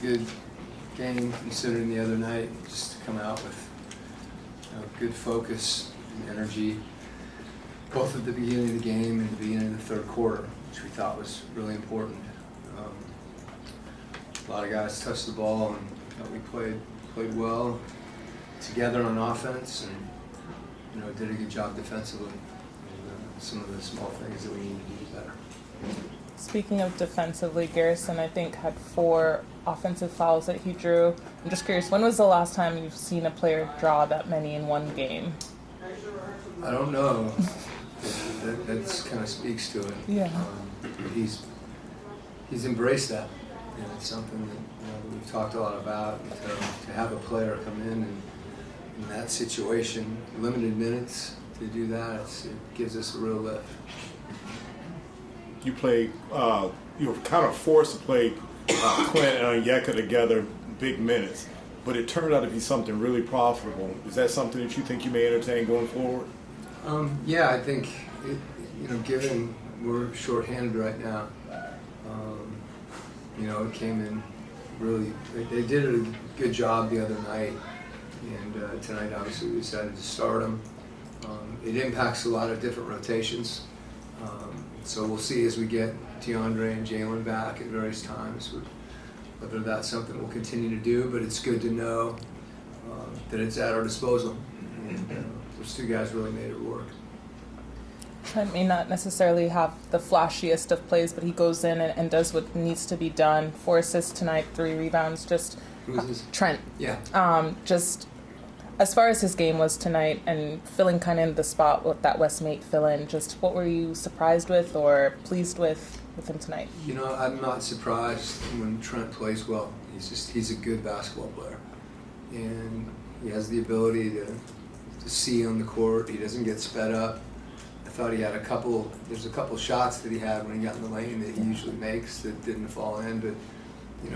good game considering the other night, just to come out with good focus and energy, both at the beginning of the game and the beginning of the third quarter, which we thought was really important. A lot of guys touched the ball, and thought we played well together on offense, and did a good job defensively. And, some of the small things that we need to do better. Speaking of defensively, Garrison, I think, had 4 offensive fouls that he drew. I'm just curious, when was the last time you've seen a player draw that many in one game? I don't know. That kind of speaks to it. Yeah. He's embraced that, and it's something that we've talked a lot about. To have a player come in that situation, limited minutes, to do that, it gives us a real lift. You played, you were kind of forced to play Quin and Onyeka together, big minutes, but it turned out to be something really profitable. Is that something that you think you may entertain going forward? Yeah, I think, given we're shorthanded right now, it came in really, they did a good job the other night, and tonight obviously we decided to start them. It impacts a lot of different rotations. So we'll see as we get DeAndre and Jalen back at various times whether that's something we'll continue to do, but it's good to know that it's at our disposal. And those 2 guys really made it work. Trent may not necessarily have the flashiest of plays, but he goes in and does what needs to be done. 4 assists tonight, 3 rebounds. Who is this? Trent. Yeah. Just as far as his game was tonight and filling kind of in the spot that Westmate fill in, just what were you surprised with or pleased with him tonight? I'm not surprised when Trent plays well. He's a good basketball player. And he has the ability to see on the court. He doesn't get sped up. I thought he had there's a couple shots that he had when he got in the lane that he usually makes that didn't fall in, but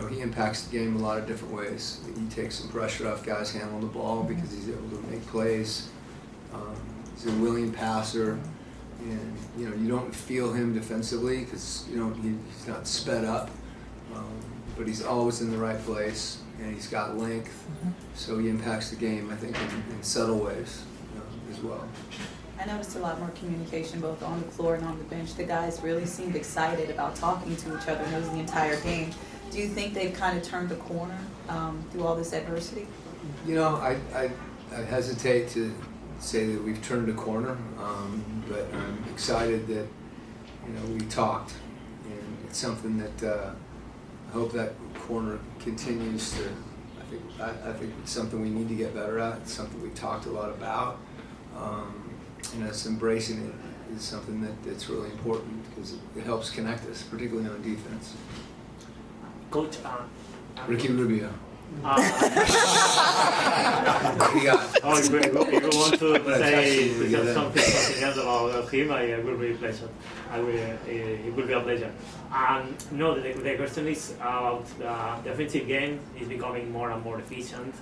he impacts the game a lot of different ways. He takes some pressure off guys handling the ball because he's able to make plays. He's a willing passer, and you don't feel him defensively because he's not sped up, but he's always in the right place, and he's got length, so he impacts the game, I think, in subtle ways as well. I noticed a lot more communication both on the floor and on the bench. The guys really seemed excited about talking to each other, and it was the entire game. Do you think they've kind of turned the corner through all this adversity? I hesitate to say that we've turned a corner, but I'm excited that we talked, and it's something that I hope that corner continues to. I think it's something we need to get better at. It's something we talked a lot about, and us embracing it is something that's really important because it helps connect us, particularly on defense. Coach, Ricky Rubio. If you want to say something else about him, I will be pleasure. It will be a pleasure. No, the question is about the defensive game is becoming more and more efficient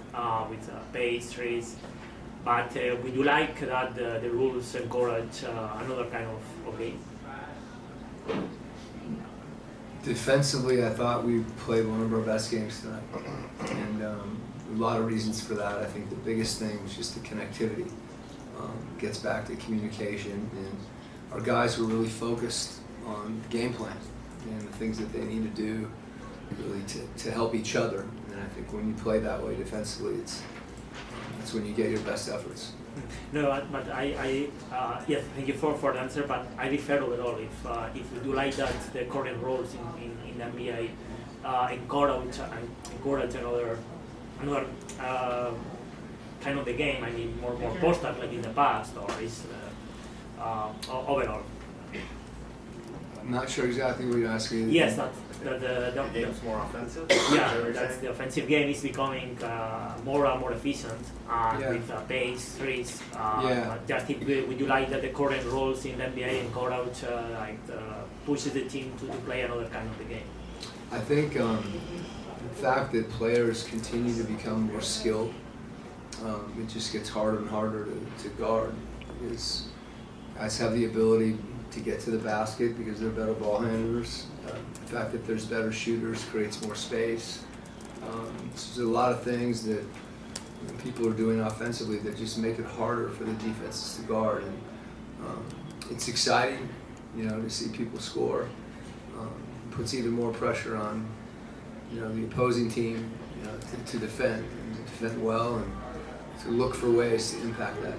with pace, threes. But would you like that the rules encourage another kind of game? Defensively, I thought we played one of our best games tonight, and a lot of reasons for that. I think the biggest thing was just the connectivity. Gets back to communication, and our guys were really focused on the game plan and the things that they need to do really to help each other. And I think when you play that way defensively, that's when you get your best efforts. No, but yes, thank you for the answer, but I differ overall. If you do like that, the current rules in the NBA encourage another kind of the game. I mean, more postal like in the past, or is overall. I'm not sure exactly what you're asking. Yes, the game's more offensive. Yeah, that's the offensive game is becoming more and more efficient with pace, threes. Just would you like that the current rules in the NBA encourage pushes the team to play another kind of the game? I think the fact that players continue to become more skilled, it just gets harder and harder to guard. Because guys have the ability to get to the basket because they're better ball handlers. The fact that there's better shooters creates more space. So there's a lot of things that people are doing offensively that just make it harder for the defenses to guard. And it's exciting, to see people score. Puts even more pressure on, the opposing team, to defend and to defend well and to look for ways to impact that.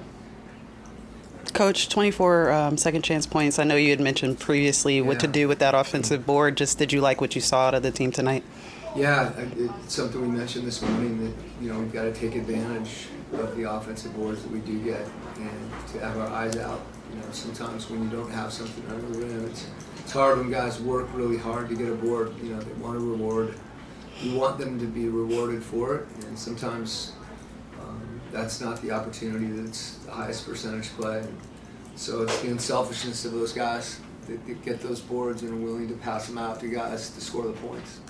Coach, 24 second chance points. I know you had mentioned previously what to do with that offensive board. Just did you like what you saw out of the team tonight? Yeah, it's something we mentioned this morning that, we've got to take advantage of the offensive boards that we do get and to have our eyes out. Sometimes when you don't have something under the rim, it's hard when guys work really hard to get a board. They want a reward. You want them to be rewarded for it, and sometimes that's not the opportunity that's the highest percentage play. And so it's the unselfishness of those guys that get those boards and are willing to pass them out to guys to score the points.